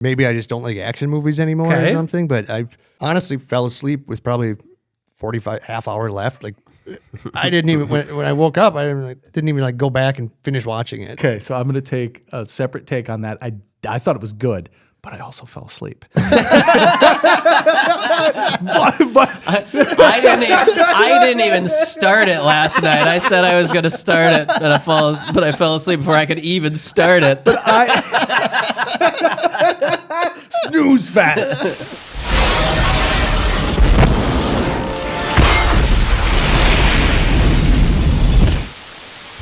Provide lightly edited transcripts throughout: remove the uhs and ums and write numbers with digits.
Maybe I just don't like action movies anymore or something, but I honestly fell asleep with probably 45 half hour left. Like I didn't even, when I woke up, I didn't even like go back and finish watching it. Okay, so I'm going to take a separate take on that. I thought it was good, but I also fell asleep. I didn't even start it last night. I said I was going to start it, but I fell asleep before I could even start it. But snooze fest.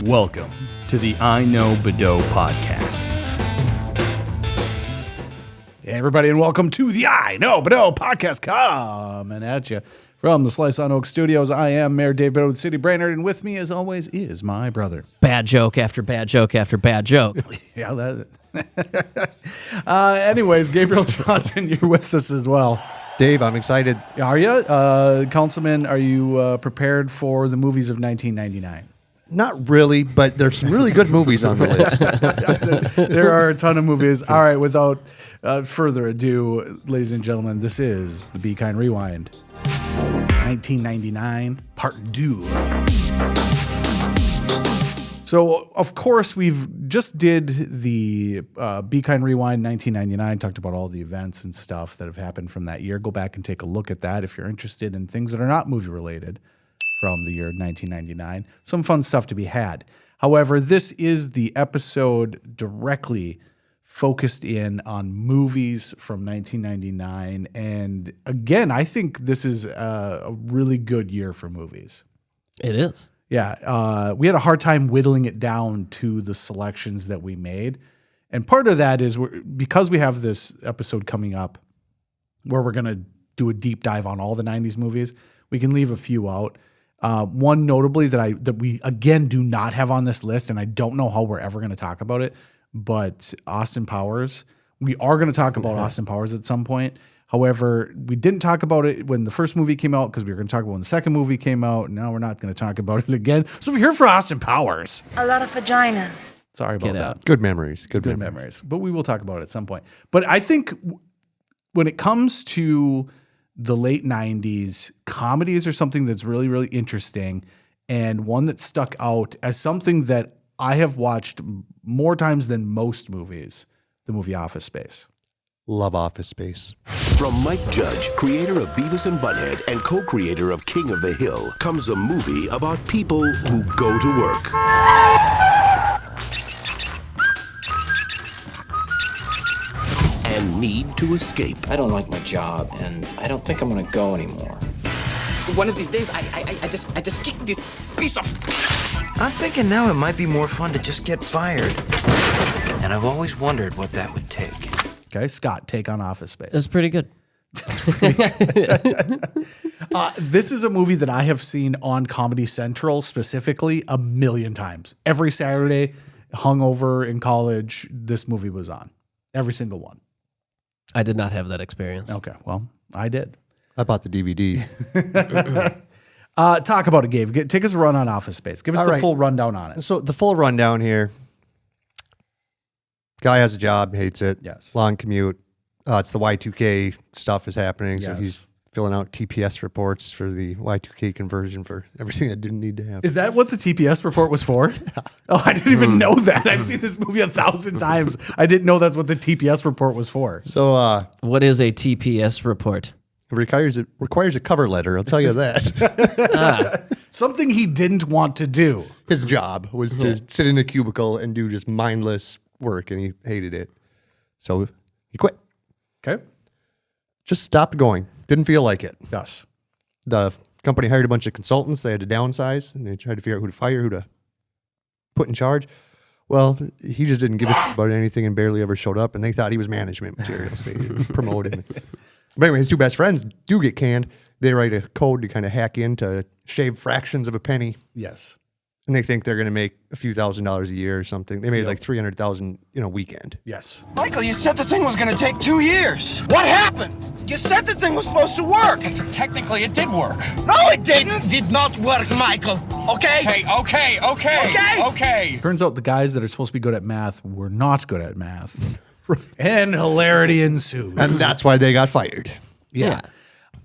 Welcome to the iKnowBadeaux podcast. Hey everybody, and welcome to the iKnowBadeaux podcast, coming at you from the Slice on Oak Studios. I am Mayor Dave Badeaux with City Brainerd, and with me, as always, is my brother. Bad joke after bad joke after bad joke. Yeah, that. Anyways, Gabriel Johnson, you're with us as well. Dave, I'm excited. Are you, Councilman? Are you prepared for the movies of 1999? Not really, but there's some really good movies on the list. There are a ton of movies. All right, without further ado, ladies and gentlemen, this is the Be Kind Rewind. 1999, part 2. So, of course, we've just did the Be Kind Rewind 1999, talked about all the events and stuff that have happened from that year. Go back and take a look at that if you're interested in things that are not movie-related from the year 1999. Some fun stuff to be had. However, this is the episode directly focused in on movies from 1999. And again, I think this is a really good year for movies. It is. Yeah. We had a hard time whittling it down to the selections that we made. And part of that is because we have this episode coming up where we're going to do a deep dive on all the 90s movies, we can leave a few out. One notably that we again do not have on this list, and I don't know how we're ever going to talk about it, but Austin Powers. We are going to talk about Austin Powers at some point. However, we didn't talk about it when the first movie came out because we were going to talk about when the second movie came out. And now we're not going to talk about it again. So we're here for Austin Powers. A lot of vagina. Sorry about that. Good memories. Good memories. But we will talk about it at some point. But I think when it comes to the late 90s, comedies are something that's really, really interesting, and one that stuck out as something that I have watched more times than most movies, the movie Office Space. Love Office Space. From Mike Judge, creator of Beavis and Butthead and co-creator of King of the Hill, comes a movie about people who go to work. And need to escape. I don't like my job, and I don't think I'm gonna go anymore. One of these days, I just kick this piece of... I'm thinking now it might be more fun to just get fired. And I've always wondered what that would take. Okay, Scott, take on Office Space. It's pretty good. This is a movie that I have seen on Comedy Central specifically a million times. Every Saturday, hungover in college, this movie was on. Every single one. I did not have that experience. Okay, well, I did. I bought the DVD. Talk about it, Gabe. Take us a run on Office Space. Give us the full rundown on it. So the full rundown here. Guy has a job, hates it. Yes. Long commute. It's the Y2K stuff is happening. So Yes. he's filling out TPS reports for the Y2K conversion for everything that didn't need to happen. Is that what the TPS report was for? Oh, I didn't even know that. I've seen this movie 1,000 times. I didn't know that's what the TPS report was for. So What is a TPS report? it requires a cover letter, I'll tell you that. Something he didn't want to do. His job was to sit in a cubicle and do just mindless work, and he hated it. So he quit. Okay. Just stopped going. Didn't feel like it. Yes. The company hired a bunch of consultants. They had to downsize, and they tried to figure out who to fire, who to put in charge. Well, he just didn't give a shit about anything and barely ever showed up, and they thought he was management material, so they promoted him. But anyway, his two best friends do get canned. They write a code to kind of hack in to shave fractions of a penny. Yes. And they think they're going to make a few $1,000s a year or something. They made like $300,000 in a weekend. Yes. Michael, you said the thing was gonna take 2 years. What happened? You said the thing was supposed to work. Technically, it did work. No, it didn't. It did not work, Michael. Okay? Okay. Okay? Okay. Turns out the guys that are supposed to be good at math were not good at math. And hilarity ensues. And that's why they got fired. Yeah.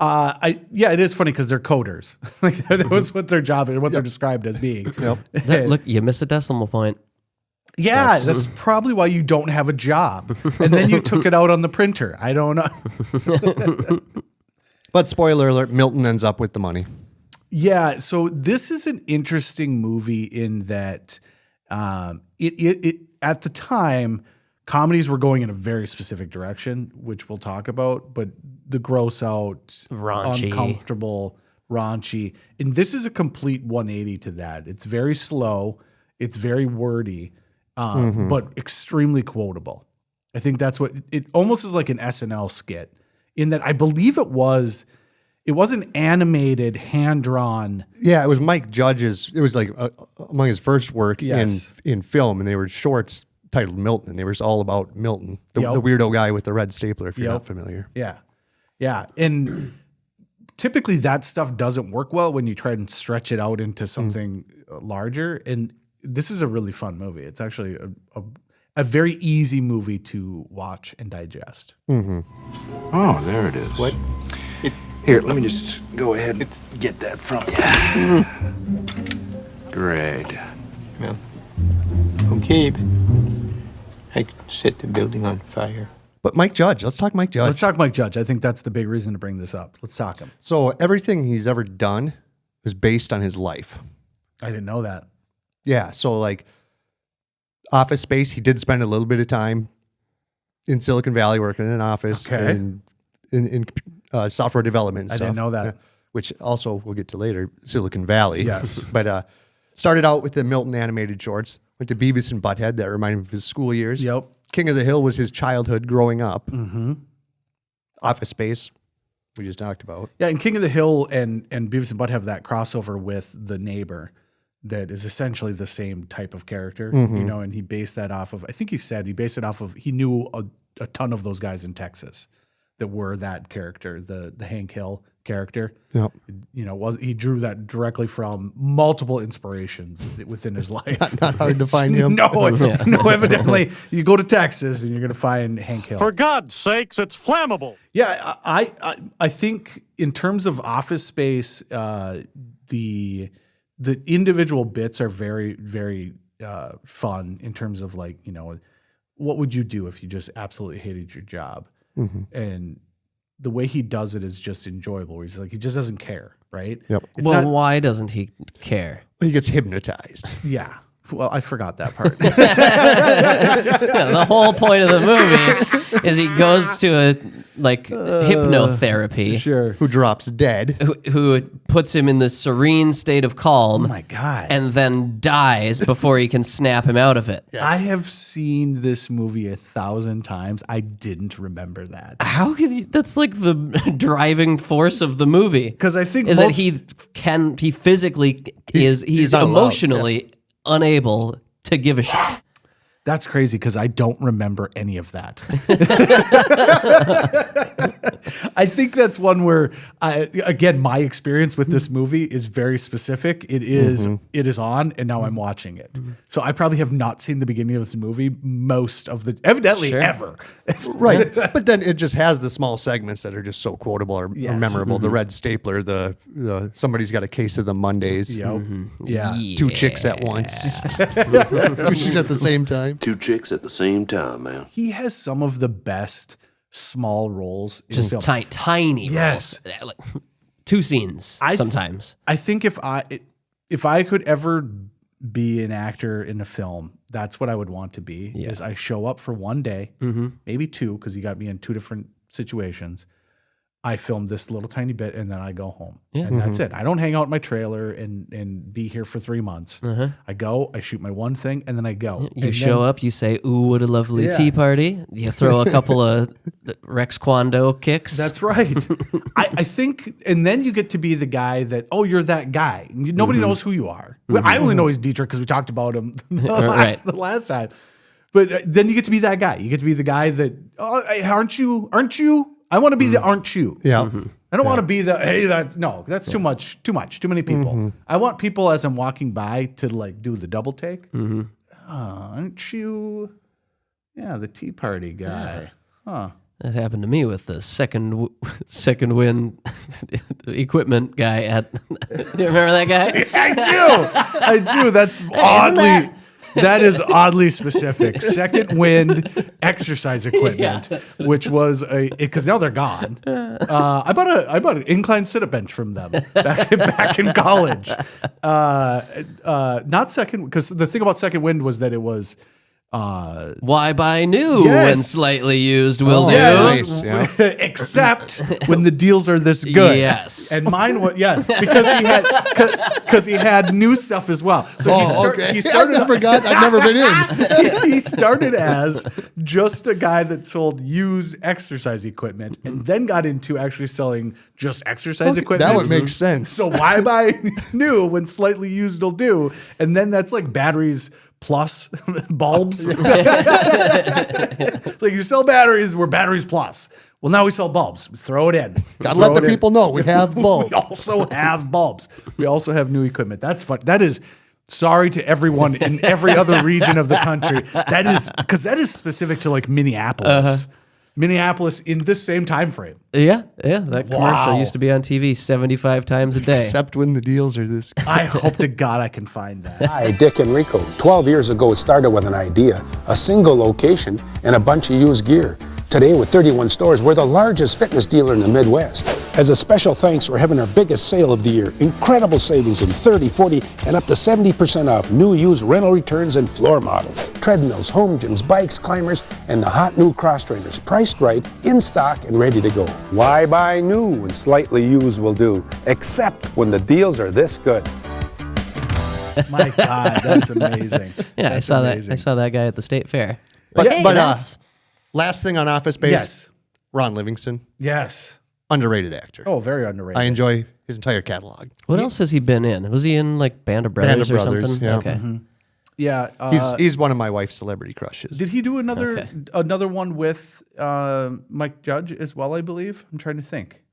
It is funny because they're coders. Like that was what their job is, what they're described as being. Yep. Look, you miss a decimal point. Yeah, that's probably why you don't have a job. And then you took it out on the printer. I don't know. But spoiler alert, Milton ends up with the money. Yeah, so this is an interesting movie in that it at the time, comedies were going in a very specific direction, which we'll talk about, but the gross out, Raunchy. uncomfortable, raunchy. And this is a complete 180 to that. It's very slow, it's very wordy, but extremely quotable. I think that's what it almost is like an SNL skit in that I believe it was an animated, hand-drawn. Yeah, it was Mike Judge's. It was like among his first work Yes. in film, and they were shorts titled Milton. They were just all about Milton, the weirdo guy with the red stapler, if you're not familiar. Yeah. Yeah. And typically that stuff doesn't work well when you try and stretch it out into something larger. And this is a really fun movie. It's actually a very easy movie to watch and digest. Oh, there it is. What? Here, let me just go ahead and get that from you. Great. Well, okay, but I could set the building on fire. But Mike Judge, let's talk Mike Judge. Let's talk Mike Judge. I think that's the big reason to bring this up. Let's talk him. So everything he's ever done is based on his life. I didn't know that. Yeah, so like Office Space, he did spend a little bit of time in Silicon Valley working in an office and in software development. I didn't know that. Which also we'll get to later, Silicon Valley. Yes. But started out with the Milton animated shorts, went to Beavis and Butthead, that reminded him of his school years. Yep. King of the Hill was his childhood growing up. Office Space, we just talked about. Yeah, and King of the Hill and Beavis and Butt have that crossover with The Neighbor that is essentially the same type of character, you know, and he based that off of, I think he said he based it off of, he knew a ton of those guys in Texas that were that character, the Hank Hill character. Yep. You know, he drew that directly from multiple inspirations within his life. Not hard to find him. No, evidently you go to Texas and you're going to find Hank Hill. For God's sakes, it's flammable. Yeah, I think in terms of Office Space, the individual bits are very, very fun in terms of like, you know, what would you do if you just absolutely hated your job? And the way he does it is just enjoyable. He's like, he just doesn't care, right? Yep. It's Well, not- why doesn't he care? He gets hypnotized. yeah. Well, I forgot that part. Yeah, the whole point of the movie is he goes to a hypnotherapy Sure. Who drops dead. who puts him in this serene state of calm Oh my God. and then dies before he can snap him out of it. I have seen this movie 1,000 times. I didn't remember that. How could he? That's like the driving force of the movie. Because I think Is most- that he physically he's not allowed, emotionally unable to give a shit. That's crazy because I don't remember any of that. I think that's one where, again, my experience with this movie is very specific. It is on, and now I'm watching it. So I probably have not seen the beginning of this movie evidently Sure. ever. Right. But then it just has the small segments that are just so quotable or memorable. The red stapler, the somebody's got a case of the Mondays. Yep. Yeah. Two chicks at once. Two chicks at the same time. Two chicks at the same time, man. He has some of the best small roles in Just film. tiny Yes. roles. Like, 2 scenes sometimes. I think if I could ever be an actor in a film, that's what I would want to be. Is I show up for one day, maybe 2, because you got me in 2 different situations. I film this little tiny bit and then I go home. And that's it. I don't hang out in my trailer and be here for 3 months. I go, I shoot my one thing, and then I go. You And show then- up, you say, "Ooh, what a lovely Yeah. tea party." You throw a couple of Rex Kwando kicks. That's right. I think, and then you get to be the guy that, oh, you're that guy. Nobody knows who you are. Well, I only know he's Dietrich because we talked about him the last time. But then you get to be that guy. You get to be the guy that, oh, hey, aren't you? I want to be the aren't you? Yeah. I don't want to be the, hey, that's too much, too many people. I want people as I'm walking by to like do the double take. Aren't you? Yeah, the Tea Party guy. Huh. That happened to me with the second wind equipment guy at. Do you remember that guy? I do. That's oddly. That is oddly specific. Second wind exercise equipment, which was because now they're gone. I bought an incline sit-up bench from them back in college. Not second, because the thing about second wind was that it was. Why buy new when slightly used will do? Yes. Nice, yeah. Except when the deals are this good. Yes. And mine was because he had new stuff as well. So he started. I forgot. I've never been in. He started as just a guy that sold used exercise equipment, and then got into actually selling just exercise equipment. That would make sense. So why buy new when slightly used will do? And then that's like batteries plus bulbs. It's like you sell batteries, we're batteries plus. Well, now we sell bulbs. Throw it in. Gotta let the people know we have bulbs. We also have bulbs. We also have new equipment. That's fun. That is, sorry to everyone in every other region of the country. That is, because that is specific to like Minneapolis. Minneapolis in this same time frame. Yeah. That commercial used to be on TV 75 times a day. Except when the deals are this good. I hope to God I can find that. Hi, Dick Enrico. 12 years ago, it started with an idea, a single location, and a bunch of used gear. Today, with 31 stores, we're the largest fitness dealer in the Midwest. As a special thanks, we're having our biggest sale of the year. Incredible savings in 30, 40, and up to 70% off new, used rental returns and floor models. Treadmills, home gyms, bikes, climbers, and the hot new cross trainers. Priced right, in stock, and ready to go. Why buy new when slightly used will do? Except when the deals are this good. My God, that's amazing. Yeah, that's I amazing. saw that guy at the state fair. But last thing on Office Space. Yes. Ron Livingston. Yes. Underrated actor. Oh, very underrated. I enjoy his entire catalog. What else has he been in? Was he in like Band of Brothers or something? Yeah. Okay. Mm-hmm. Yeah. He's one of my wife's celebrity crushes. Did he do another one with Mike Judge as well, I believe? I'm trying to think.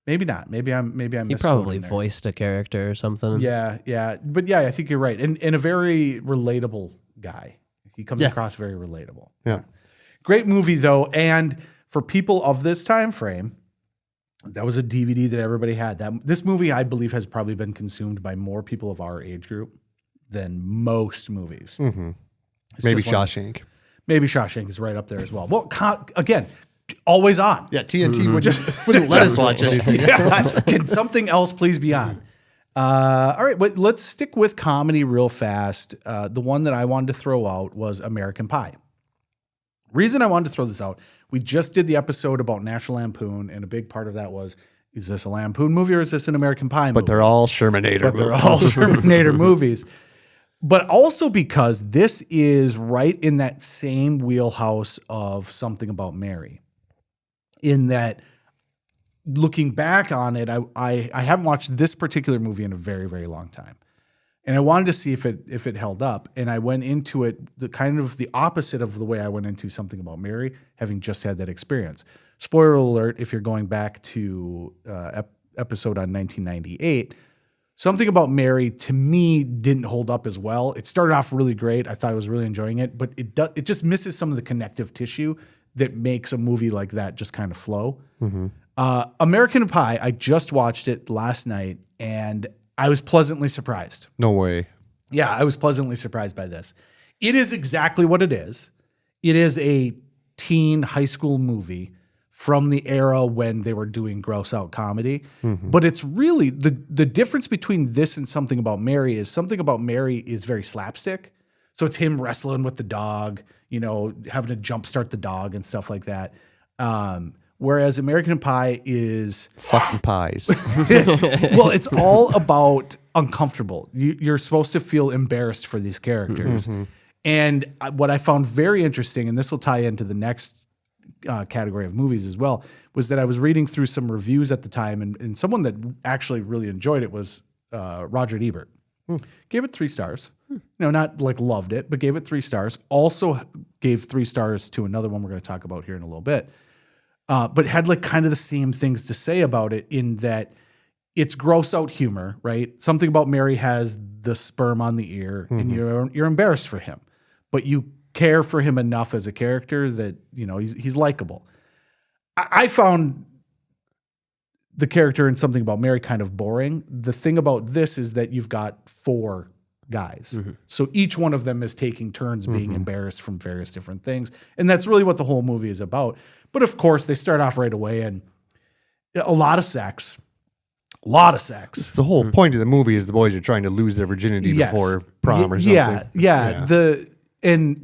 Maybe not. Maybe I'm He probably voiced a character or something. Yeah. But yeah, I think you're right. And a very relatable guy. He comes across very relatable. Yeah. Great movie though, and for people of this time frame, that was a DVD that everybody had. This movie, I believe, has probably been consumed by more people of our age group than most movies. Mm-hmm. Maybe Shawshank. Maybe Shawshank is right up there as well. Well, again, always on. Yeah, TNT wouldn't let us watch anything. Can something else please be on? All right, but let's stick with comedy real fast. The one that I wanted to throw out was American Pie. Reason I wanted to throw this out, we just did the episode about National Lampoon, and a big part of that was, is this a Lampoon movie or is this an American Pie movie? But they're all Shermanator movies. But also because this is right in that same wheelhouse of Something About Mary. In that, looking back on it, I haven't watched this particular movie in a very, very long time. And I wanted to see if it held up. And I went into it the kind of the opposite of the way I went into Something About Mary, having just had that experience. Spoiler alert, if you're going back to episode on 1998, Something About Mary, to me, didn't hold up as well. It started off really great. I thought I was really enjoying it. But it just misses some of the connective tissue that makes a movie like that just kind of flow. Mm-hmm. American Pie, I just watched it last night, and I was pleasantly surprised. No way. Yeah, I was pleasantly surprised by this. It is exactly what it is. It is a teen high school movie from the era when they were doing gross out comedy. Mm-hmm. But it's really the difference between this and Something About Mary is Something About Mary is very slapstick. So it's him wrestling with the dog, having to jumpstart the dog and stuff like that. Whereas American Pie is fucking pies. Well, it's all about uncomfortable. You're supposed to feel embarrassed for these characters. Mm-hmm. And what I found very interesting, and this will tie into the next category of movies as well, was that I was reading through some reviews at the time, and someone that actually really enjoyed it was Roger Ebert. Gave it 3 stars. Not like loved it, but gave it 3 stars. Also gave 3 stars to another one we're going to talk about here in a little bit. But had like kind of the same things to say about it in that it's gross out humor, right? Something About Mary has the sperm on the ear, and you're embarrassed for him, but you care for him enough as a character that, you know, he's likable. I found the character in Something About Mary kind of boring. The thing about this is that you've got 4 guys. So each one of them is taking turns being embarrassed from various different things. And that's really what the whole movie is about. But of course, they start off right away and a lot of sex. The whole point of the movie is the boys are trying to lose their virginity before prom or something.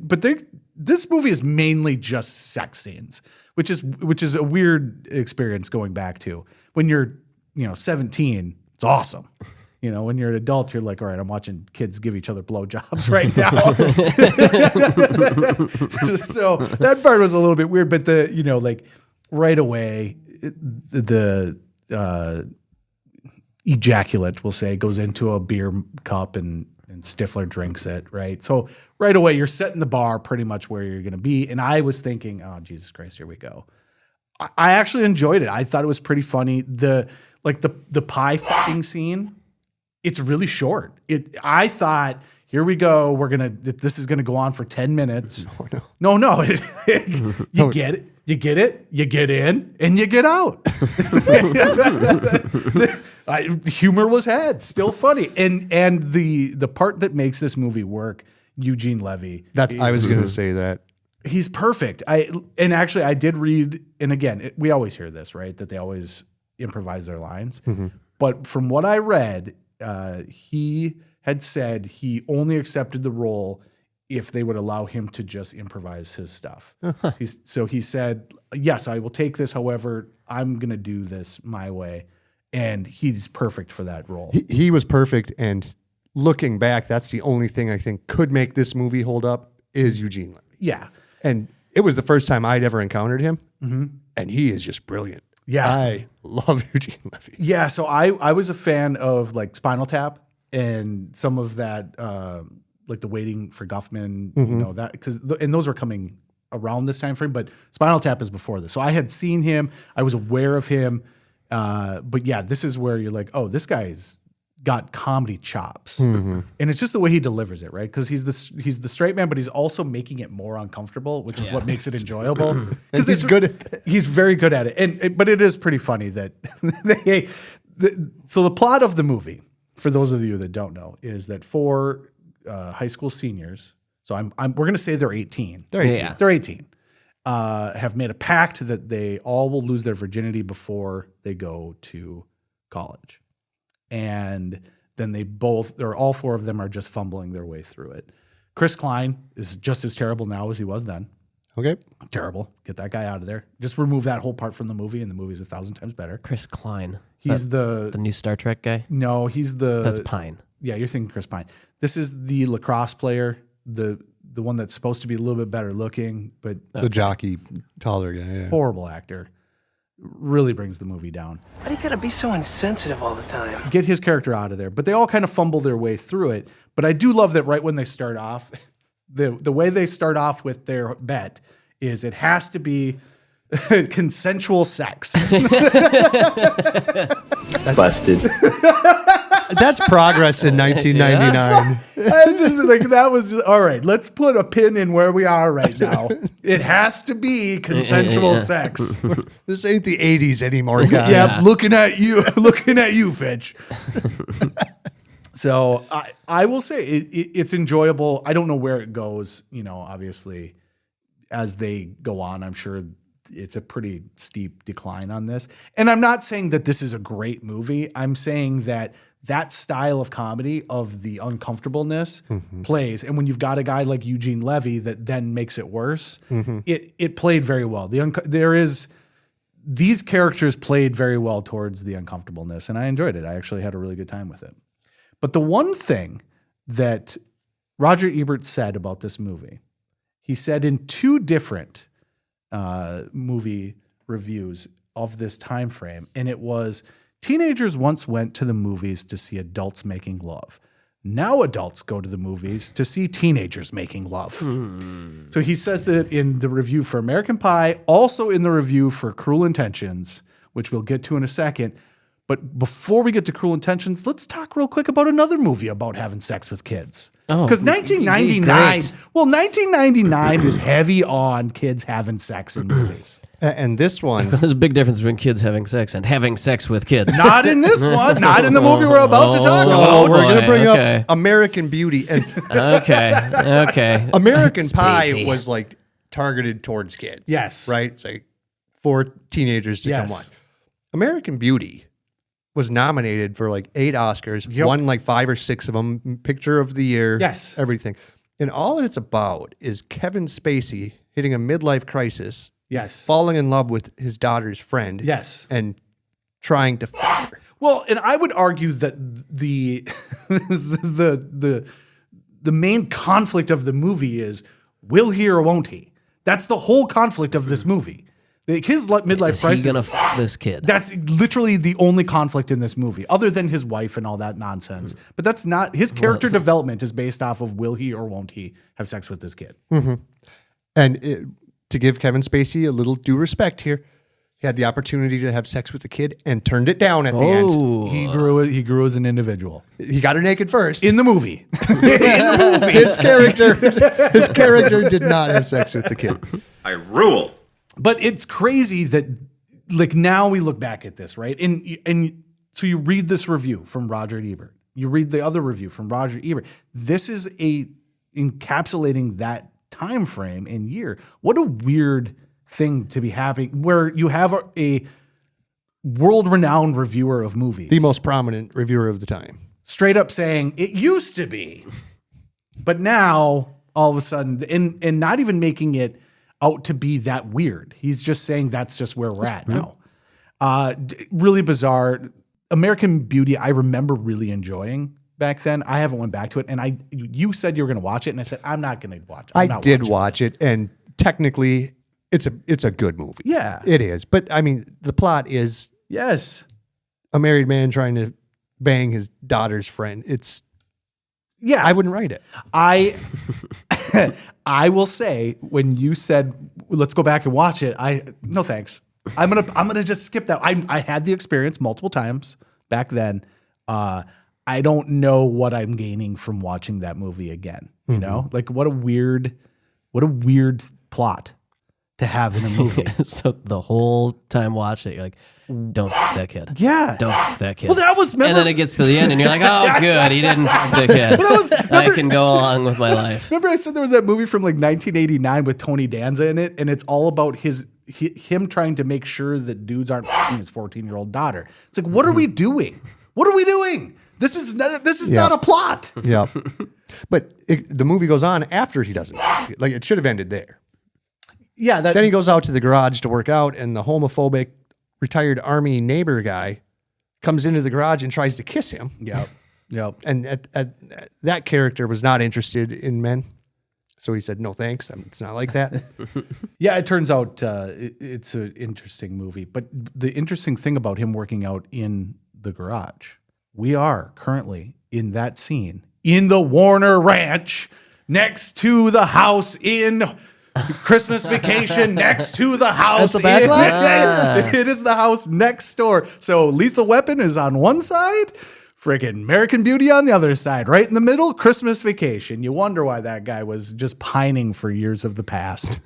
But this movie is mainly just sex scenes, which is a weird experience going back to. When you're, 17, it's awesome. When you're an adult, you're like, all right, I'm watching kids give each other blowjobs right now. So that part was a little bit weird, but right away, the ejaculate, we'll say, goes into a beer cup and Stifler drinks it, right? So right away, you're setting the bar pretty much where you're going to be. And I was thinking, oh, Jesus Christ, here we go. I actually enjoyed it. I thought it was pretty funny. The pie fucking scene, it's really short. I thought, here we go. This is going to go on for 10 minutes. No. You get it. You get it. You get in and you get out. Humor was had, still funny. And the part that makes this movie work, Eugene Levy. I was going to say that. He's perfect. I did read, and again, we always hear this, right? That they always improvise their lines. But from what I read, he had said he only accepted the role if they would allow him to just improvise his stuff. So he said, yes, I will take this. However, I'm going to do this my way. And he's perfect for that role. He was perfect. And looking back, that's the only thing I think could make this movie hold up is Eugene Levy. Yeah. And it was the first time I'd ever encountered him. And he is just brilliant. Yeah. I love Eugene Levy. Yeah. So I was a fan of like Spinal Tap and some of that, like the Waiting for Guffman, that, and those were coming around this time frame, but Spinal Tap is before this. So I had seen him. I was aware of him. But yeah, this is where you're like, oh, this guy's got comedy chops. And it's just the way he delivers it, right? Because he's the straight man, but he's also making it more uncomfortable, which is what makes it enjoyable. And he's good at that. He's very good at it. But it is pretty funny that so the plot of the movie, for those of you that don't know, is that 4 high school seniors, so we're going to say they're 18. They're 18. Yeah. They're 18. Have made a pact that they all will lose their virginity before they go to college. And then all 4 of them are just fumbling their way through it. Chris Klein is just as terrible now as he was then. Okay. Terrible. Get that guy out of there. Just remove that whole part from the movie and the movie's 1,000 times better. Chris Klein. He's the new Star Trek guy? No, he's That's Pine. Yeah, you're thinking Chris Pine. This is the lacrosse player, the one that's supposed to be a little bit better looking, but the jockey, taller guy. Yeah. Horrible actor. Really brings the movie down. Why do you gotta be so insensitive all the time? Get his character out of there. But they all kind of fumble their way through it. But I do love that right when they start off, the way they start off with their bet is it has to be consensual sex. Busted. That's progress in 1999. I just like that was just all right. Let's put a pin in where we are right now. It has to be consensual sex. This ain't the 80s anymore, guys. Yeah, looking at you, Fitch. So I will say it's enjoyable. I don't know where it goes. Obviously, as they go on, I'm sure it's a pretty steep decline on this. And I'm not saying that this is a great movie. I'm saying that style of comedy of the uncomfortableness plays. And when you've got a guy like Eugene Levy that then makes it worse, it played very well. These characters played very well towards the uncomfortableness, and I enjoyed it. I actually had a really good time with it. But the one thing that Roger Ebert said about this movie, he said in 2 different movie reviews of this time frame, and it was, teenagers once went to the movies to see adults making love. Now adults go to the movies to see teenagers making love. So he says that in the review for American Pie, also in the review for Cruel Intentions, which we'll get to in a second. But before we get to Cruel Intentions, let's talk real quick about another movie about having sex with kids. Oh, because 1999, great. 1999 was heavy on kids having sex in movies. And this one, There's a big difference between kids having sex and having sex with kids. Not in this one. Not in the movie we're about to talk about. we're going to bring okay. up American Beauty. And Okay. American Pie Spacey. was like targeted towards kids. Yes. Right? It's like for teenagers to come watch. American Beauty was nominated for like 8 Oscars, won like 5 or 6 of them, Picture of the Year, everything. And all it's about is Kevin Spacey hitting a midlife crisis, falling in love with his daughter's friend, and trying to fuck her. Well, and I would argue that the the main conflict of the movie is will he or won't he? That's the whole conflict of this movie. His midlife crisis. He's gonna fuck this kid. That's literally the only conflict in this movie, other than his wife and all that nonsense. But that's not his character development is based off of will he or won't he have sex with this kid. Mm-hmm. And to give Kevin Spacey a little due respect here, he had the opportunity to have sex with the kid and turned it down at the end. He grew as an individual. He got her naked first in the movie. His character did not have sex with the kid. I rule. But it's crazy that, like, now we look back at this, right? And so you read this review from Roger Ebert. You read the other review from Roger Ebert. This is encapsulating that time frame and year. What a weird thing to be happening, where you have a world-renowned reviewer of movies, the most prominent reviewer of the time, straight up saying it used to be, but now all of a sudden, and not even making it out to be that weird. He's just saying that's just where we're at now. Really bizarre. American Beauty, I remember really enjoying back then. I haven't went back to it, and you said you were going to watch it, and I said I'm not going to watch it. I did watch it, and technically, it's a good movie. Yeah, it is. But I mean, the plot is a married man trying to bang his daughter's friend. I wouldn't write it. I will say, when you said let's go back and watch it, no thanks. I'm gonna just skip that. I had the experience multiple times back then. I don't know what I'm gaining from watching that movie again. You know, like what a weird plot to have in a movie. So the whole time watching it, you're like, don't fuck that kid. Yeah. Don't fuck that kid. Well, that was, and then it gets to the end and you're like, oh, good. He didn't fuck the kid. I can go along with my life. Remember I said there was that movie from like 1989 with Tony Danza in it, and it's all about him trying to make sure that dudes aren't fucking his 14-year-old daughter. It's like, what are we doing? What are we doing? This is not a plot. Yeah. But the movie goes on after he doesn't. Like, it should have ended there. Yeah. Then he goes out to the garage to work out, and the homophobic retired Army neighbor guy comes into the garage and tries to kiss him. Yep. And that character was not interested in men. So he said, no, thanks. It's not like that. Yeah, it turns out it's an interesting movie. But the interesting thing about him working out in the garage, we are currently in that scene in the Warner Ranch next to the house in Christmas Vacation, next to the house. It is the house next door. So Lethal Weapon is on one side, freaking American Beauty on the other side. Right in the middle, Christmas Vacation. You wonder why that guy was just pining for years of the past.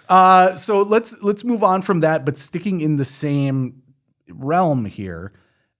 So let's move on from that, but sticking in the same realm here.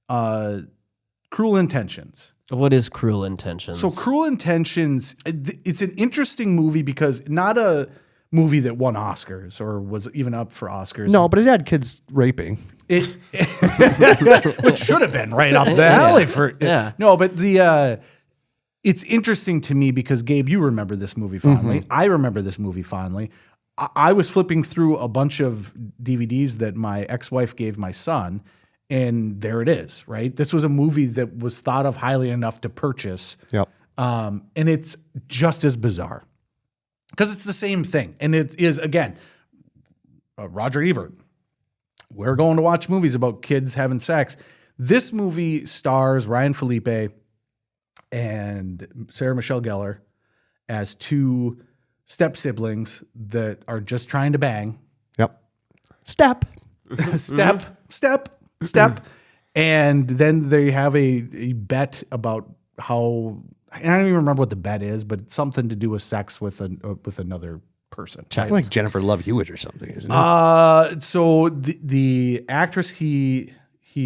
Cruel Intentions. What is Cruel Intentions? So Cruel Intentions, it's an interesting movie because not a movie that won Oscars or was even up for Oscars. No, but it had kids raping. Which should have been right up the alley for. Yeah. No, but it's interesting to me because, Gabe, you remember this movie fondly. I remember this movie fondly. I was flipping through a bunch of DVDs that my ex-wife gave my son, and there it is, right? This was a movie that was thought of highly enough to purchase. Yep. And it's just as bizarre because it's the same thing. And it is, again, Roger Ebert. We're going to watch movies about kids having sex. This movie stars Ryan Felipe and Sarah Michelle Gellar as two step siblings that are just trying to bang. Yep. Step. step. And then they have a bet about how, I don't even remember what the bet is, but it's something to do with sex with another person. Right? Like Jennifer Love Hewitt or something, isn't it? So the actress he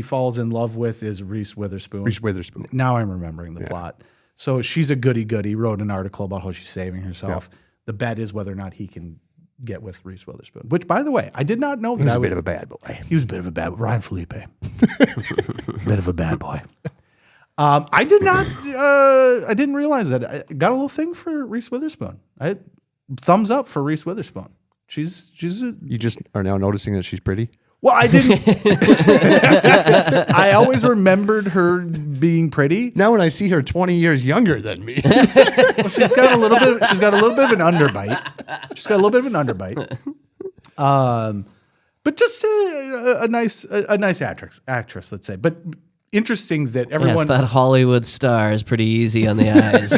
falls in love with is Reese Witherspoon. Reese Witherspoon. Now I'm remembering the plot. So she's a goody-goody, wrote an article about how she's saving herself. Yeah. The bet is whether or not he can get with Reese Witherspoon, which, by the way, I did not know that. He was a bit of a bad boy. He was a bit of a bad boy. Ryan Felipe. Bit of a bad boy. I didn't realize that. I got a little thing for Reese Witherspoon. Thumbs up for Reese Witherspoon. You just are now noticing that she's pretty? Well, I didn't. I always remembered her being pretty. Now when I see her 20 years younger than me. Well, she's got a little bit of an underbite. But just a nice actress, let's say. But interesting that everyone, that Hollywood star is pretty easy on the eyes.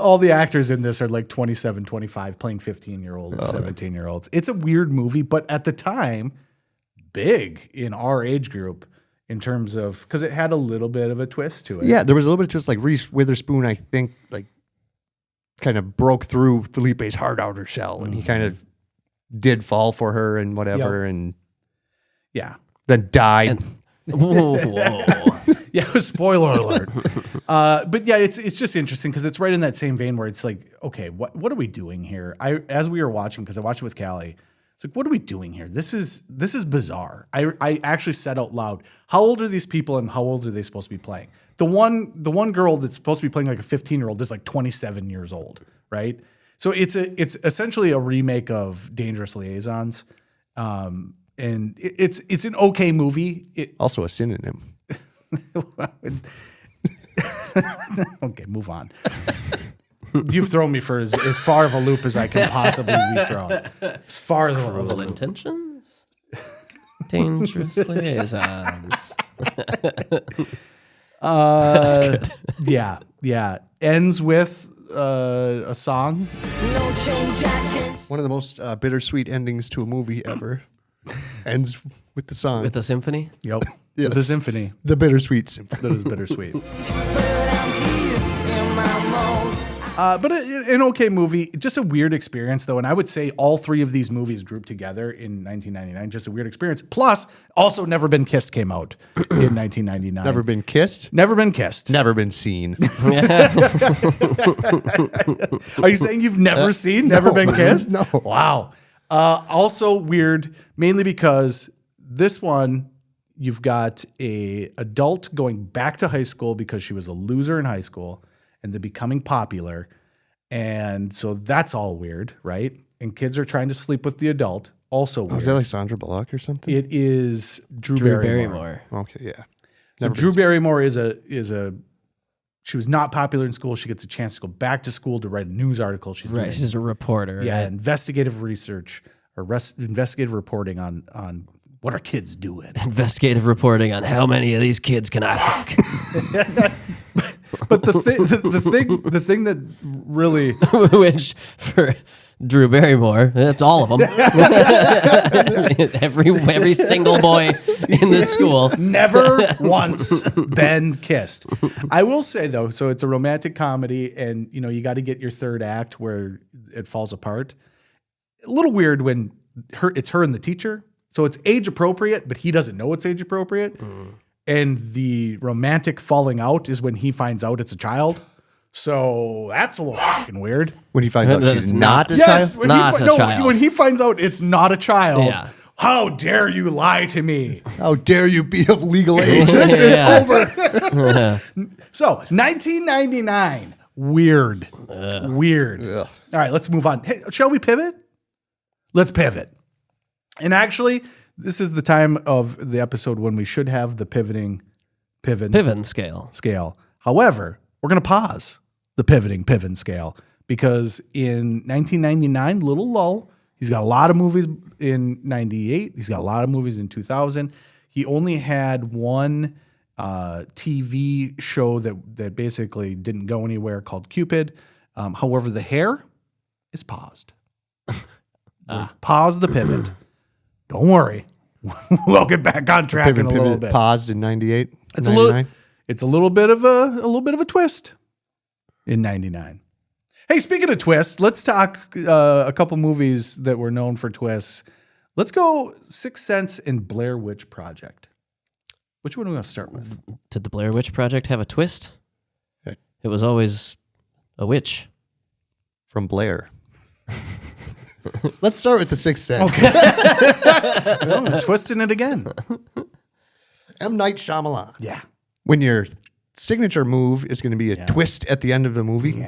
all the actors in this are like 27, 25, playing 15-year-olds, 17-year-olds. It's a weird movie, but at the time, big in our age group in terms of, because it had a little bit of a twist to it. Yeah, there was a little bit of twist. Like Reese Witherspoon, I think, like kind of broke through Felipe's hard outer shell, and he kind of did fall for her and whatever, and then died. Whoa. Yeah, spoiler alert. But yeah, it's just interesting because it's right in that same vein where it's like, okay, what are we doing here? As we were watching, because I watched it with Callie, it's like, what are we doing here? This is bizarre. I actually said out loud, how old are these people and how old are they supposed to be playing? The one girl that's supposed to be playing like a 15-year-old is like 27 years old, right? So it's essentially a remake of Dangerous Liaisons, and it's an okay movie. Also a synonym. Okay, move on. You've thrown me for as far of a loop as I can possibly be thrown. As far as Cruel Intentions? Dangerous Liaisons. That's good. Yeah. Ends with a song. One of the most bittersweet endings to a movie ever. Ends with the song. With a symphony? Yep. Yes. With the symphony. The bittersweet symphony. That is bittersweet. But an okay movie. Just a weird experience, though. And I would say all three of these movies grouped together in 1999. Just a weird experience. Plus, also Never Been Kissed came out in 1999. Never Been Kissed? Never Been Kissed. Never been seen. Are you saying you've never seen Never Been Kissed? No. Wow. Also weird, mainly because this one, you've got a adult going back to high school because she was a loser in high school and then becoming popular. And so that's all weird, right? And kids are trying to sleep with the adult. Also weird. Was that like Sandra Bullock or something? It is Drew Barrymore. Okay, yeah. So Drew Barrymore is she was not popular in school. She gets a chance to go back to school to write a news article. She's a reporter. Yeah, right? Investigative research or investigative reporting on what are kids doing. Investigative reporting on how many of these kids can I fuck. But the thing that really, which for Drew Barrymore, that's all of them. every single boy in this school never once been kissed. I will say though, so it's a romantic comedy, and you got to get your third act where it falls apart. A little weird when it's her and the teacher, so it's age appropriate, but he doesn't know it's age appropriate. And the romantic falling out is when he finds out it's a child. So that's a little fucking weird. When he finds out she's not a yes, child? Child. When he finds out it's not a child. Yeah. How dare you lie to me? How dare you be of legal age? This is over. So 1999. Weird. Weird. Ugh. All right, let's move on. Hey, shall we pivot? Let's pivot. And actually, this is the time of the episode when we should have the pivoting scale. However, we're going to pause the pivoting scale because in 1999, little lull, he's got a lot of movies in 98. He's got a lot of movies in 2000. He only had one TV show that basically didn't go anywhere called Cupid. However, the hair is paused. We've paused the pivot. Don't worry. We'll get back on track in a little bit. Paused in 98. It's 99. a little bit of a twist in 99. Hey, speaking of twists, let's talk a couple movies that were known for twists. Let's go Sixth Sense and Blair Witch Project. Which one are we going to start with? Did the Blair Witch Project have a twist? It was always a witch. From Blair. Let's start with the Sixth Sense. Okay. I'm twisting it again. M. Night Shyamalan. Yeah. When your signature move is going to be a twist at the end of the movie,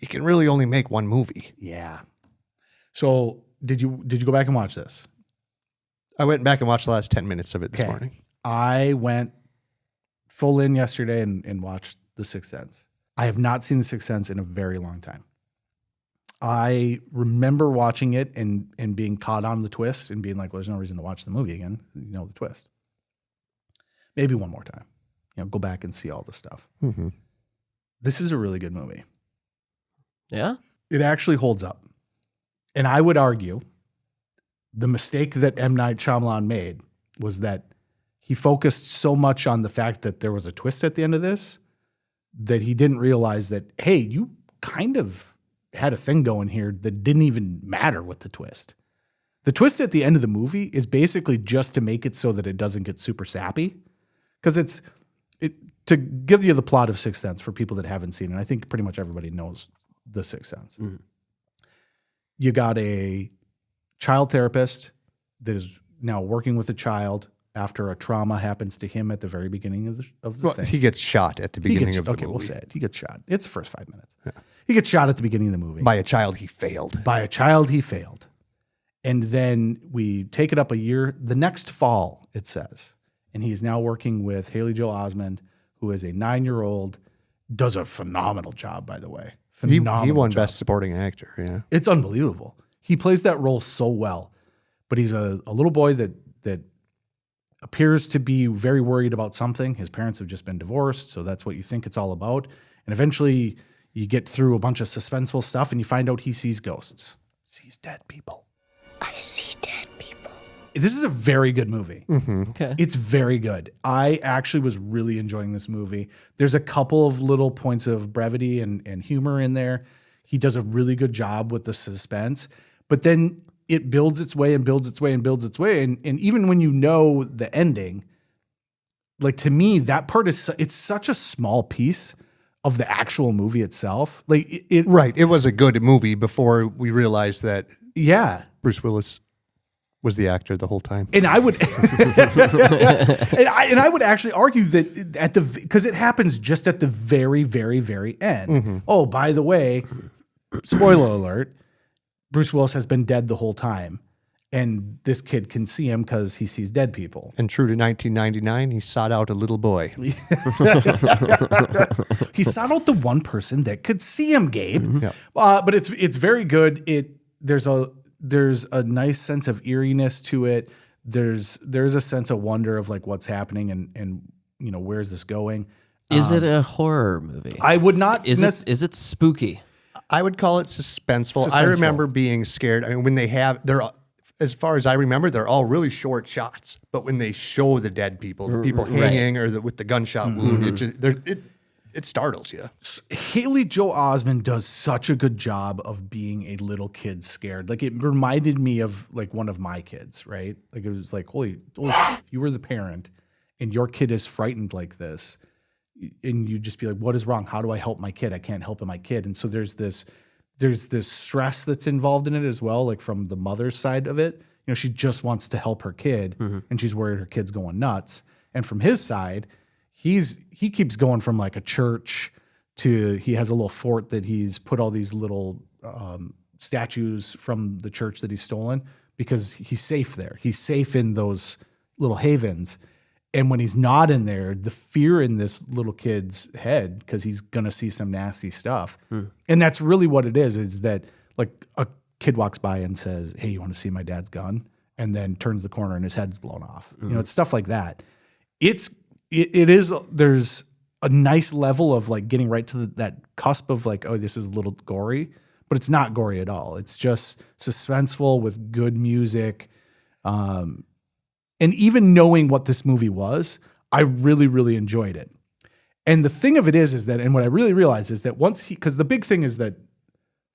you can really only make one movie. Yeah. So did you go back and watch this? I went back and watched the last 10 minutes of it this morning. I went full in yesterday and watched The Sixth Sense. I have not seen The Sixth Sense in a very long time. I remember watching it and being caught on the twist and being like, well, there's no reason to watch the movie again. You know the twist. Maybe one more time. Go back and see all the stuff. Mm-hmm. This is a really good movie. Yeah? It actually holds up. And I would argue the mistake that M. Night Shyamalan made was that he focused so much on the fact that there was a twist at the end of this that he didn't realize that, hey, you kind of had a thing going here that didn't even matter with the twist. The twist at the end of the movie is basically just to make it so that it doesn't get super sappy. Because to give you the plot of Sixth Sense for people that haven't seen it, I think pretty much everybody knows The Sixth Sense. Mm-hmm. You got a child therapist that is now working with a child after a trauma happens to him at the very beginning of the thing. He gets shot at the beginning of the movie. Okay, we'll say it. He gets shot. It's the first 5 minutes. Yeah. He gets shot at the beginning of the movie. By a child he failed. And then we take it up a year. The next fall, it says. And he's now working with Haley Joel Osment, who is a 9-year-old, does a phenomenal job, by the way. He won Best Supporting Actor, yeah. It's unbelievable. He plays that role so well. But he's a little boy that appears to be very worried about something. His parents have just been divorced, so that's what you think it's all about. And eventually you get through a bunch of suspenseful stuff and you find out he sees ghosts. Sees dead people. I see dead people. This is a very good movie. Mm-hmm. Okay. It's very good. I actually was really enjoying this movie. There's a couple of little points of brevity and humor in there. He does a really good job with the suspense. But then it builds its way and builds its way and builds its way. And even when you know the ending, like to me, that part it's such a small piece of the actual movie itself. Like Right. It was a good movie before we realized that Bruce Willis was the actor the whole time. And I would and I would actually argue that because it happens just at the very, very, very end. Mm-hmm. Oh, by the way, spoiler alert, Bruce Willis has been dead the whole time. And this kid can see him because he sees dead people. And true to 1999, he sought out a little boy. He sought out the one person that could see him, Gabe. Mm-hmm. Yeah. But it's very good. There's a nice sense of eeriness to it. There's a sense of wonder of like what's happening and where's this going. Is it a horror movie? I would not. Is it spooky? I would call it suspenseful. I remember being scared. I mean, when they're as far as I remember, they're all really short shots. But when they show the dead people, the people hanging or with the gunshot wound, it startles you. Haley Joel Osment does such a good job of being a little kid scared. Like it reminded me of like one of my kids, right? Like it was like, holy if you were the parent and your kid is frightened like this, and you just be like, what is wrong? How do I help my kid? I can't help my kid. And so there's this stress that's involved in it as well, like from the mother's side of it. She just wants to help her kid and she's worried her kid's going nuts. And from his side, he keeps going from like a church to he has a little fort that he's put all these little statues from the church that he's stolen because he's safe there. He's safe in those little havens. And when he's not in there, the fear in this little kid's head, because he's going to see some nasty stuff. And that's really what it is that like a kid walks by and says, hey, you want to see my dad's gun? And then turns the corner and his head's blown off. It's stuff like that. There's a nice level of like getting right to that cusp of like, oh, this is a little gory, but it's not gory at all. It's just suspenseful with good music. And even knowing what this movie was, I really, really enjoyed it. And the thing of it is that, and what I really realized is that because the big thing is that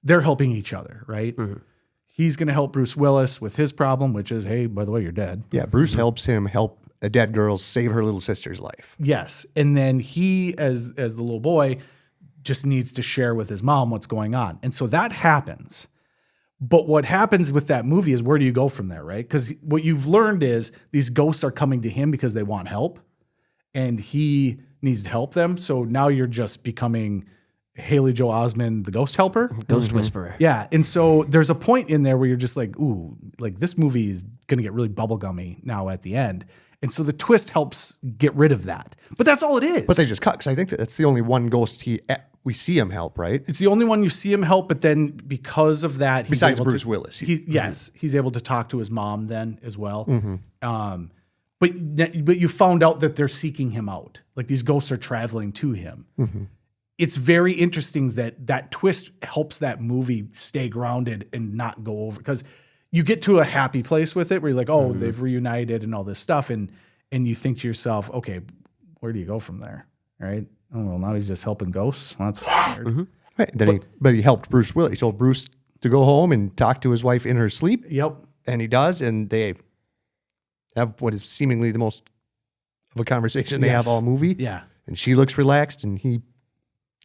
they're helping each other, right? Mm-hmm. He's going to help Bruce Willis with his problem, which is, hey, by the way, you're dead. Yeah, Bruce helps him help a dead girl save her little sister's life. Yes. And then he, as the little boy, just needs to share with his mom what's going on. And so that happens. But what happens with that movie is, where do you go from there, right? Because what you've learned is these ghosts are coming to him because they want help, and he needs to help them. So now you're just becoming Haley Joel Osment, the ghost helper. Ghost whisperer. Yeah. And so there's a point in there where you're just like, ooh, like this movie is going to get really bubblegummy now at the end. And so the twist helps get rid of that. But that's all it is. But they just cut, because I think that's the only one ghost we see him help, right? It's the only one you see him help, but then because of that, he's besides able Bruce to, Willis, yes, he's able to talk to his mom then as well. Mm-hmm. But you found out that they're seeking him out, like these ghosts are traveling to him. Mm-hmm. It's very interesting that twist helps that movie stay grounded and not go over, because you get to a happy place with it where you're like, oh, they've reunited and all this stuff, and you think to yourself, okay, where do you go from there, right? Oh, well, now he's just helping ghosts. Well, that's weird. Mm-hmm. Right. Then he helped Bruce Willis. He told Bruce to go home and talk to his wife in her sleep. Yep. And he does, and they have what is seemingly the most of a conversation they have all movie. Yeah. And she looks relaxed, and he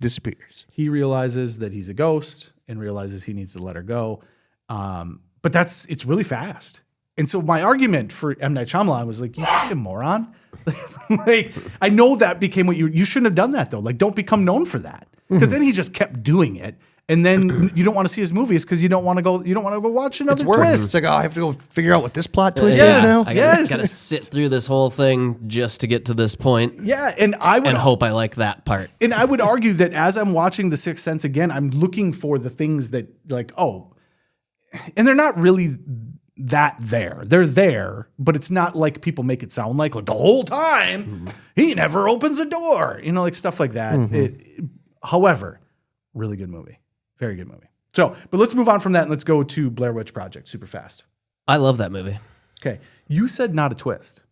disappears. He realizes that he's a ghost and realizes he needs to let her go. But it's really fast. And so my argument for M. Night Shyamalan was like, you fucking moron. Like, I know that became what you shouldn't have done that though. Like, don't become known for that. Because then he just kept doing it. And then you don't want to see his movies because you don't want to go watch another twist. It's like, oh, I have to go figure out what this plot twist is yes. now. I gotta sit through this whole thing just to get to this point. Yeah, and I would hope I like that part. And I would argue that as I'm watching The Sixth Sense again, I'm looking for the things that, like, oh, and they're not really that there. They're there, but it's not like people make it sound like the whole time he never opens a door, like stuff like that. However, really good movie. Very good movie. So, but let's move on from that and let's go to Blair Witch Project super fast. I love that movie. Okay. You said not a twist.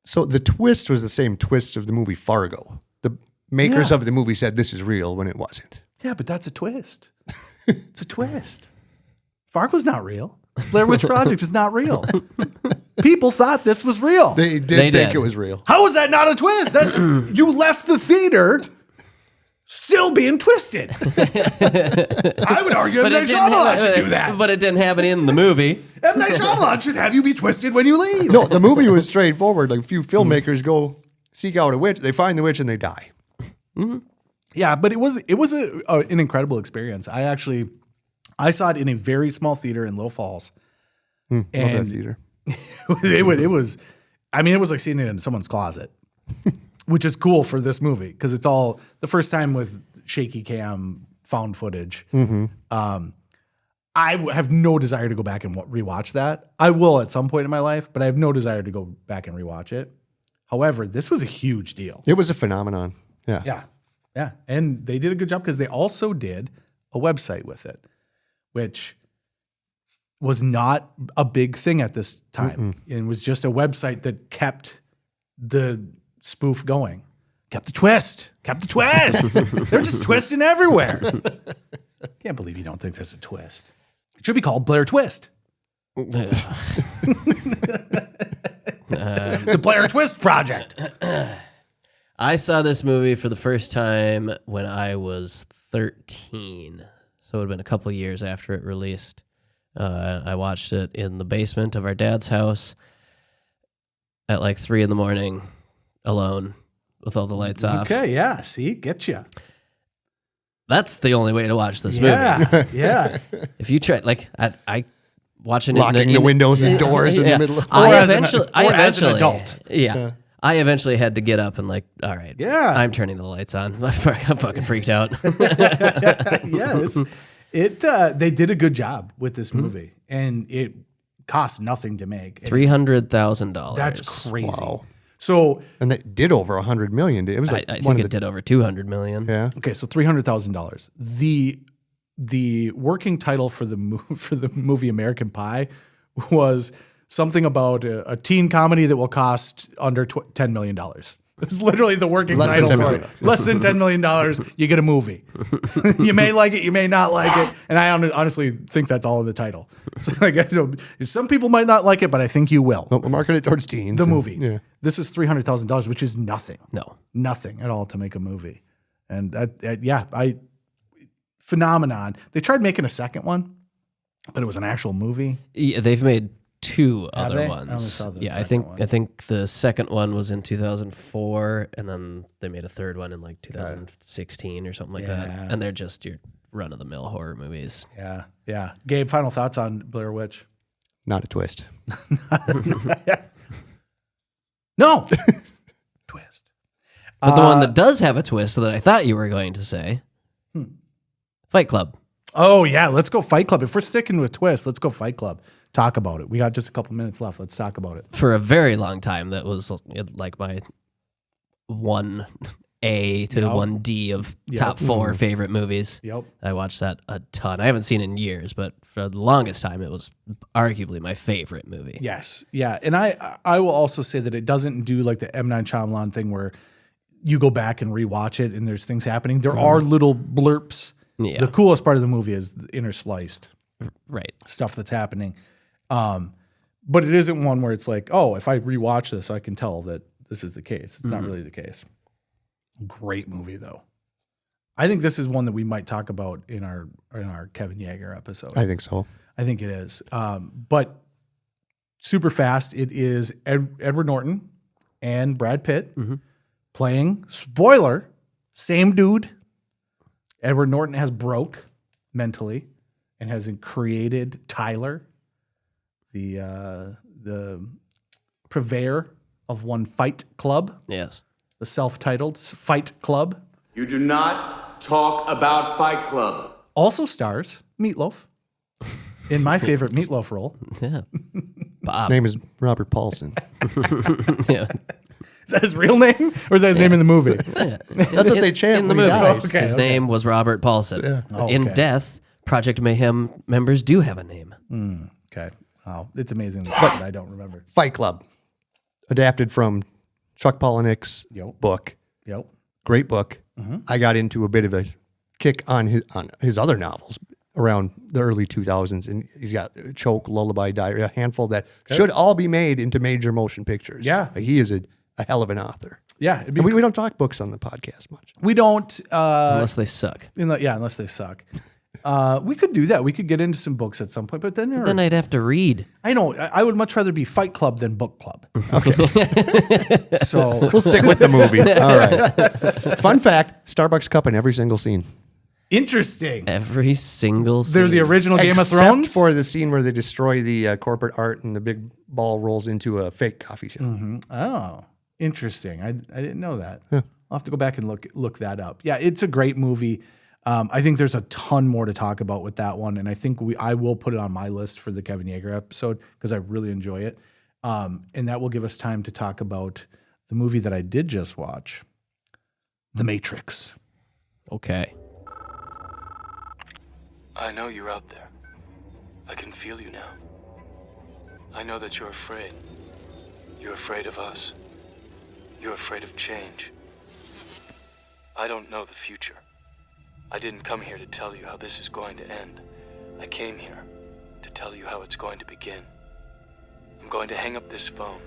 So the twist was the same twist of the movie Fargo. The makers of the movie said this is real when it wasn't. Yeah, but that's a twist. It's a twist. Fargo's not real. Blair Witch Project is not real. People thought this was real. They did think it was real. How is that not a twist? You left the theater still being twisted. I would argue M. Night Shyamalan should do that. But it didn't happen in the movie. M. Night Shyamalan should have you be twisted when you leave. No, the movie was straightforward. Like, a few filmmakers go seek out a witch, they find the witch, and they die. Mm-hmm. Yeah, but it was an incredible experience. I saw it in a very small theater in Little Falls. Love that theater. it was like seeing it in someone's closet, which is cool for this movie because it's all the first time with shaky cam found footage. I have no desire to go back and rewatch that. I will at some point in my life, but I have no desire to go back and rewatch it. However, this was a huge deal. It was a phenomenon. Yeah. Yeah. Yeah. And they did a good job because they also did a website with it, which was not a big thing at this time. It was just a website that kept the spoof going. Kept the twist. They're just twisting everywhere. Can't believe you don't think there's a twist. It should be called Blair Twist. The Blair Twist Project. I saw this movie for the first time when I was 13. So it would have been a couple of years after it released. I watched it in the basement of our dad's house at like 3 a.m. alone with all the lights off. Okay, yeah. See, get you. That's the only way to watch this movie. Yeah. If you try, like, I watching locking the windows and doors in the middle of as an adult. Yeah. I eventually had to get up and like, all right, I'm turning the lights on. I'm fucking freaked out. Yes. They did a good job with this movie, and it cost nothing to make. $300,000. That's crazy. Wow. So, and they did over $100 million. It was I think it did over $200 million. Yeah. Okay, so $300,000. the working title for the movie American Pie was something about a teen comedy that will cost under $10 million. It's literally the working title for it. Less than $10 million, you get a movie. You may like it, you may not like it, and I honestly think that's all in the title. So like, some people might not like it, but I think you will. We'll market it towards teens. The movie. Yeah. This is $300,000, which is nothing. No, nothing at all to make a movie. And phenomenon. They tried making a second one, but it was an actual movie. Yeah, they've made 2 Have other they? ones. I only saw the yeah, second one. I think the second one was in 2004, and then they made a third one in like 2016 or something like that. And they're just your run of the mill horror movies. Yeah, yeah. Gabe, final thoughts on Blair Witch? Not a twist. No. Twist. But the one that does have a twist that I thought you were going to say, Fight Club. Oh yeah, let's go Fight Club. If we're sticking to a twist, let's go Fight Club. Talk about it. We got just a couple minutes left. Let's talk about it. For a very long time, that was like my 1A to 1D of top 4 favorite movies. Yep. I watched that a ton. I haven't seen it in years, but for the longest time, it was arguably my favorite movie. Yes. Yeah. And I will also say that it doesn't do like the M. Night Shyamalan thing where you go back and rewatch it and there's things happening. There are little blurps. Yeah. The coolest part of the movie is the interspliced stuff that's happening. But it isn't one where it's like, oh, if I rewatch this, I can tell that this is the case. It's not really the case. Great movie though. I think this is one that we might talk about in our Kevin Yeager episode. I think so. I think it is. But super fast. It is Edward Norton and Brad Pitt playing, spoiler, same dude. Edward Norton has broke mentally and has created Tyler, the purveyor of one Fight Club. Yes. The self-titled Fight Club. You do not talk about Fight Club. Also stars Meatloaf in my favorite Meatloaf role. Yeah. His name is Robert Paulson. Yeah. Is that his real name? Or is that his name in the movie? Yeah. That's what they chant in the when he movie. dies. His name was Robert Paulson. Yeah. Oh, In okay. death, Project Mayhem members do have a name. Okay. Wow. It's amazing that I don't remember. Fight Club, adapted from Chuck Palahniuk's book. Yep. Great book. I got into a bit of a kick on his other novels around the early 2000s, and he's got Choke, Lullaby, Diary, a handful that should all be made into major motion pictures. Yeah. Like, he is a hell of an author. Yeah. And we don't talk books on the podcast much. We don't. Unless they suck. Unless they suck. We could do that. We could get into some books at some point, but then Then I'd have to read. I know. I would much rather be Fight Club than Book Club. Okay. So We'll stick with the movie. All right. Fun fact, Starbucks cup in every single scene. interesting. Every single scene. They're the original Game of Except Thrones. for the scene where they destroy the corporate art and the big ball rolls into a fake coffee shop. Oh, interesting. I didn't know that. I'll have to go back and look that up. Yeah, it's a great movie. I think there's a ton more to talk about with that one, and I think I will put it on my list for the Kevin Yeager episode because I really enjoy it, and that will give us time to talk about the movie that I did just watch, The Matrix. Okay. I know you're out there. I can feel you now. I know that you're afraid. You're afraid of us. You're afraid of change. I don't know the future. I didn't come here to tell you how this is going to end. I came here to tell you how it's going to begin. I'm going to hang up this phone,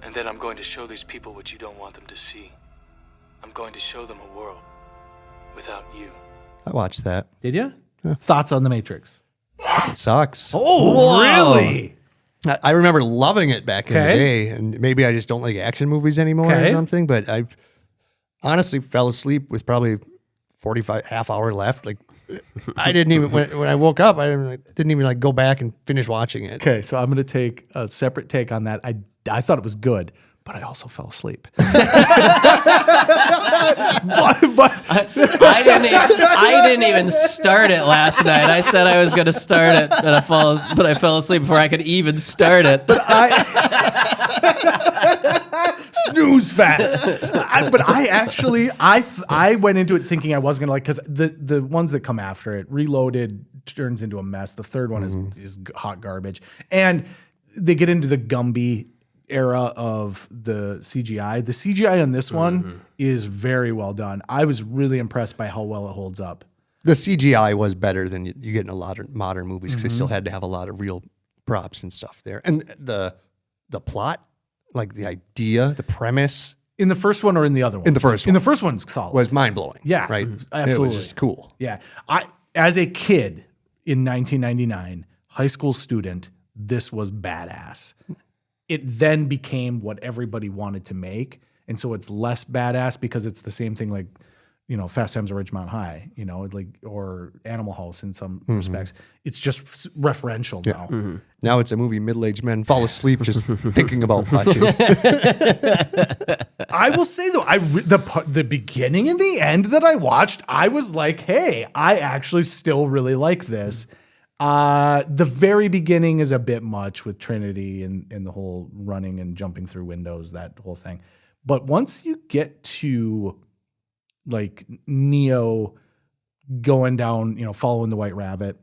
and then I'm going to show these people what you don't want them to see. I'm going to show them a world without you. I watched that. Did you? Yeah. Thoughts on The Matrix? It sucks. Oh, really? I remember loving it back in the day, and maybe I just don't like action movies anymore or something, but I honestly fell asleep with probably 45 half hour left. Like, I didn't even when I woke up, I didn't even go back and finish watching it. Okay, so I'm going to take a separate take on that. I thought it was good. but I also fell asleep. I didn't even start it last night. I said I was going to start it, but I fell asleep before I could even start it. Snooze fest. I went into it thinking I was going to like, because the ones that come after it, Reloaded turns into a mess. The third one is hot garbage. And they get into the Gumby era of the CGI. The CGI on this one is very well done. I was really impressed by how well it holds up. The CGI was better than you get in a lot of modern movies because they still had to have a lot of real props and stuff there. And the plot, like the idea, the premise. In the first one or in the other one? In the first one. In the first one's solid. Was mind-blowing. Yeah, right? absolutely. It was just cool. Yeah. As a kid in 1999, high school student, this was badass. It then became what everybody wanted to make. And so it's less badass because it's the same thing like, Fast Times at Ridgemont High, like, or Animal House in some respects. It's just referential now. Now it's a movie middle-aged men fall asleep just thinking about watching. I will say though, the beginning and the end that I watched, I was like, hey, I actually still really like this. The very beginning is a bit much with Trinity and the whole running and jumping through windows, that whole thing. But once you get to like Neo going down, following the White Rabbit,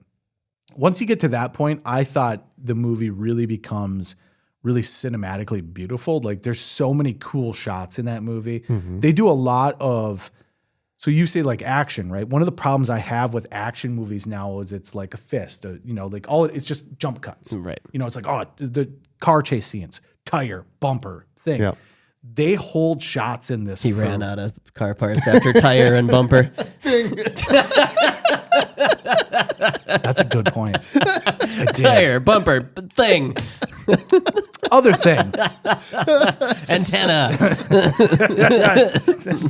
once you get to that point, I thought the movie really becomes really cinematically beautiful. Like there's so many cool shots in that movie. They do a lot of, so you say like action, right? One of the problems I have with action movies now is it's like a fist, like it's just jump cuts. Right. It's like, the car chase scenes, tire, bumper, thing. Yeah. They hold shots in this. He ran out of car parts after tire and bumper. That's a good point. Tire, bumper, thing. Other thing. Antenna.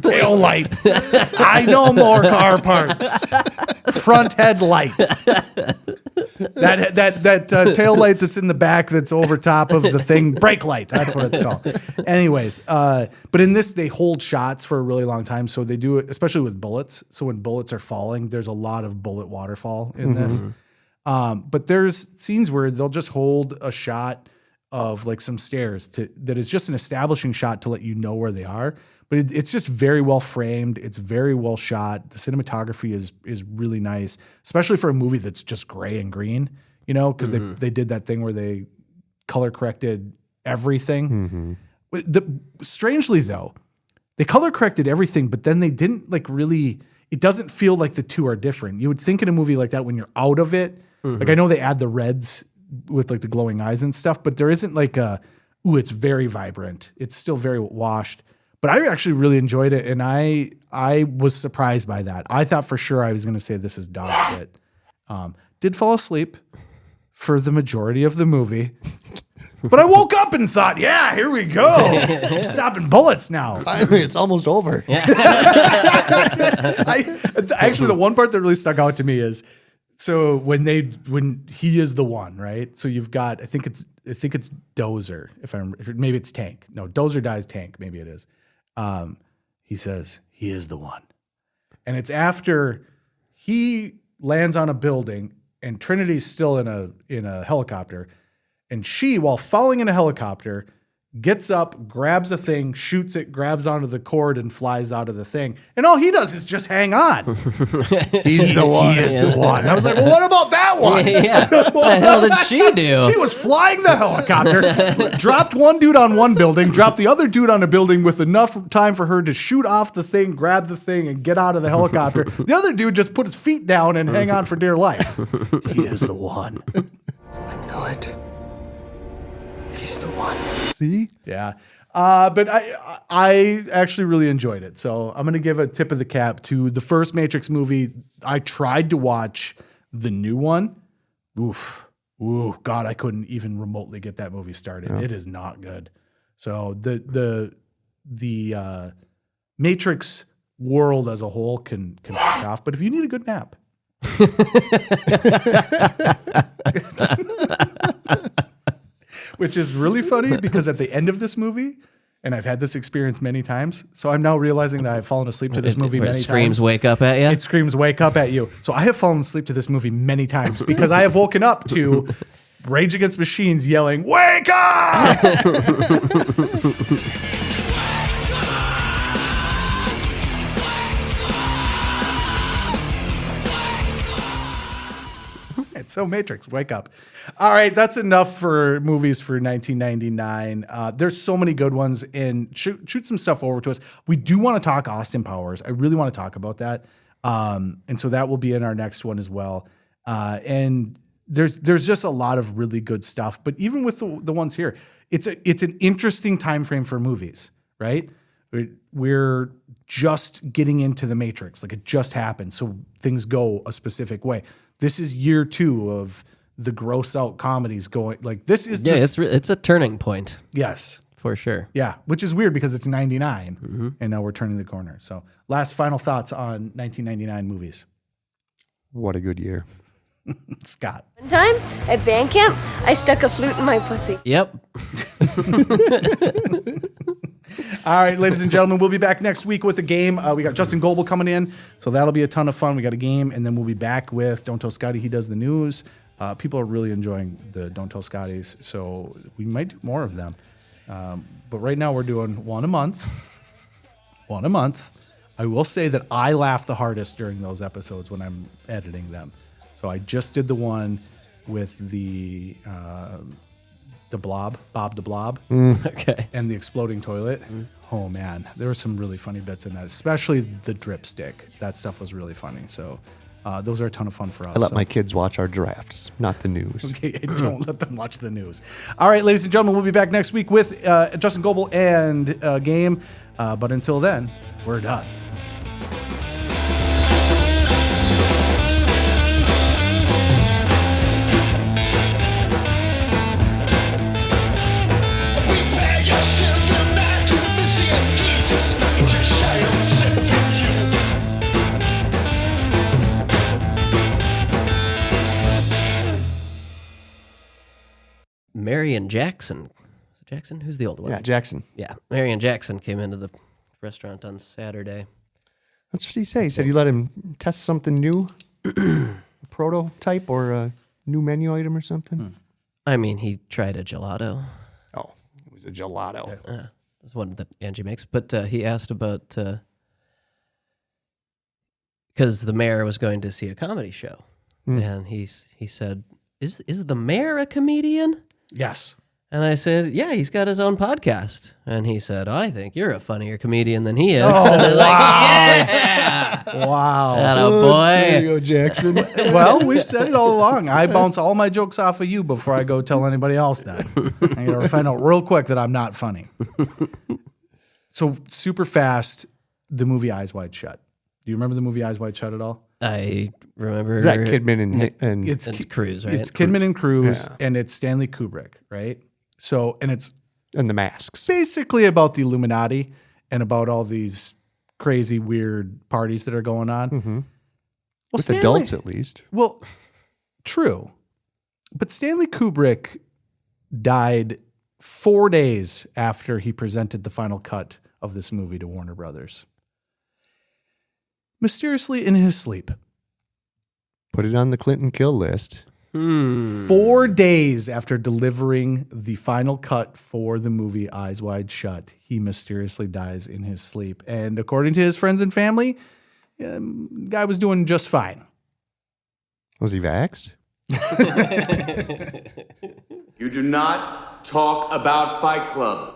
Tail light. I know more car parts. Front headlight. That tail light that's in the back that's over top of the thing. Brake light. That's what it's called. Anyways, but in this, they hold shots for a really long time. So they do it, especially with bullets. So when bullets are falling, there's a lot of bullet waterfall in this. But there's scenes where they'll just hold a shot of like some stairs that is just an establishing shot to let you know where they are. But it's just very well framed. It's very well shot. The cinematography is really nice, especially for a movie that's just gray and green, because they did that thing where they color corrected everything. Strangely though, they color corrected everything, but then they didn't like really, it doesn't feel like the two are different. You would think in a movie like that when you're out of it, like I know they add the reds with like the glowing eyes and stuff, but there isn't like it's very vibrant. It's still very washed. But I actually really enjoyed it, and I was surprised by that. I thought for sure I was going to say this is dog shit. Did fall asleep for the majority of the movie, but I woke up and thought, yeah, here we go. I'm stopping bullets now. Finally, it's almost over. Actually, the one part that really stuck out to me is, so when he is the one, right? So you've got, I think it's Dozer, maybe it's Tank. No, Dozer dies Tank, maybe it is. He says, he is the one. And it's after he lands on a building and Trinity's still in a helicopter, and she, while falling in a helicopter, gets up, grabs a thing, shoots it, grabs onto the cord, and flies out of the thing. And all he does is just hang on. He's the one. He is the one. I was like, well, what about that one? Yeah. What the hell did she do? She was flying the helicopter, dropped one dude on one building, dropped the other dude on a building with enough time for her to shoot off the thing, grab the thing, and get out of the helicopter. The other dude just put his feet down and hang on for dear life. He is the one. I know it. He's the one. See? Yeah. But I actually really enjoyed it. So I'm going to give a tip of the cap to the first Matrix movie. I tried to watch the new one. Oof. Ooh, God, I couldn't even remotely get that movie started. Yeah. It is not good. So the Matrix world as a whole can fuck off. But if you need a good nap. Which is really funny because at the end of this movie, And I've had this experience many times. So I'm now realizing that I've fallen asleep to this movie many times. It screams, wake up at you? It screams, wake up at you. So I have fallen asleep to this movie many times because I have woken up to Rage Against Machines yelling, wake up! So Matrix, wake up. All right, that's enough for movies for 1999. There's so many good ones, and shoot some stuff over to us. We do want to talk Austin Powers. I really want to talk about that. And so that will be in our next one as well. And there's just a lot of really good stuff. But even with the ones here, it's an interesting time frame for movies, right? We're just getting into the Matrix. Like, it just happened. So things go a specific way. This is year 2 of the gross out comedies going. Like, this is it's a turning point. Yes, for sure. Yeah, which is weird because it's 99, and now we're turning the corner. So, last final thoughts on 1999 movies. What a good year, Scott. One time at band camp, I stuck a flute in my pussy. Yep. All right, ladies and gentlemen, we'll be back next week with a game. We got Justin Goebel coming in, so that'll be a ton of fun. We got a game, and then we'll be back with Don't Tell Scotty. He does the news. People are really enjoying the Don't Tell Scotties, so we might do more of them. But right now we're doing one a month. One a month. I will say that I laugh the hardest during those episodes when I'm editing them. So I just did the one with the Blob, Bob the Blob, okay, and the exploding toilet. Oh man, there were some really funny bits in that, especially the drip stick. That stuff was really funny. So those are a ton of fun for us. I let my kids watch our drafts, not the news. Okay, don't let them watch the news. All right, ladies and gentlemen, we'll be back next week with Justin Goebel and a game. But until then, we're done. Marion Jackson. Jackson? Who's the old one? Yeah, Jackson. Yeah, Marion Jackson came into the restaurant on Saturday. That's what he said. He said you let him test something new, a prototype or a new menu item or something. I mean, he tried a gelato. Oh, it was a gelato. Yeah, that's one that Angie makes. But he asked about, because the mayor was going to see a comedy show. And he said, is the mayor a comedian? Yes. And I said, yeah, he's got his own podcast. And he said, I think you're a funnier comedian than he is. Oh, and I was wow. like, yeah. Wow. Atta boy. There you go, Jackson. Well, we've said it all along. I bounce all my jokes off of you before I go tell anybody else that. I gotta find out real quick that I'm not funny. So super fast, the movie Eyes Wide Shut. Do you remember the movie Eyes Wide Shut at all? I remember. Is that Kidman and it's Cruise, right? It's Kidman and Cruise, and it's Stanley Kubrick, right? So, and it's and the masks. Basically about the Illuminati and about all these crazy, weird parties that are going on. Mm-hmm. Well, with Stanley, adults, at least. Well, true. But Stanley Kubrick died 4 days after he presented the final cut of this movie to Warner Brothers. Mysteriously in his sleep. Put it on the Clinton kill list. 4 days after delivering the final cut for the movie Eyes Wide Shut, he mysteriously dies in his sleep. And according to his friends and family, guy was doing just fine. Was he vaxxed? You do not talk about Fight Club.